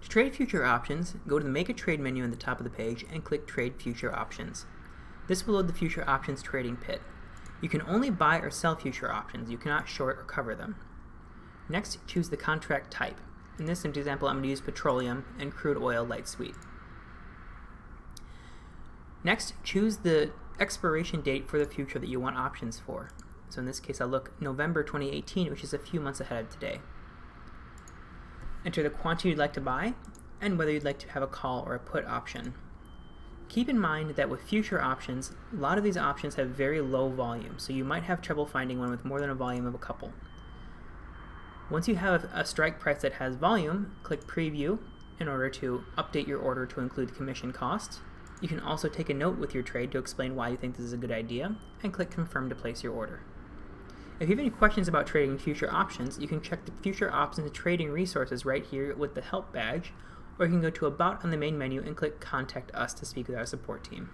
To trade future options, go to the Make a Trade menu on the top of the page and click Trade Future Options. This will load the future options trading pit. You can only buy or sell future options. You cannot short or cover them. Next, choose the contract type. In this example, I'm going to use petroleum and crude oil light sweet. Next, choose the expiration date for the future that you want options for. So in this case, I'll look November 2018, which is a few months ahead of today. Enter the quantity you'd like to buy and whether you'd like to have a call or a put option. Keep in mind that with future options, a lot of these options have very low volume, so you might have trouble finding one with more than a volume of a couple. Once you have a strike price that has volume, click Preview in order to update your order to include commission costs. You can also take a note with your trade to explain why you think this is a good idea, and click Confirm to place your order. If you have any questions about trading future options, you can check the Future Options Trading Resources right here with the Help badge, or you can go to About on the main menu and click Contact Us to speak with our support team.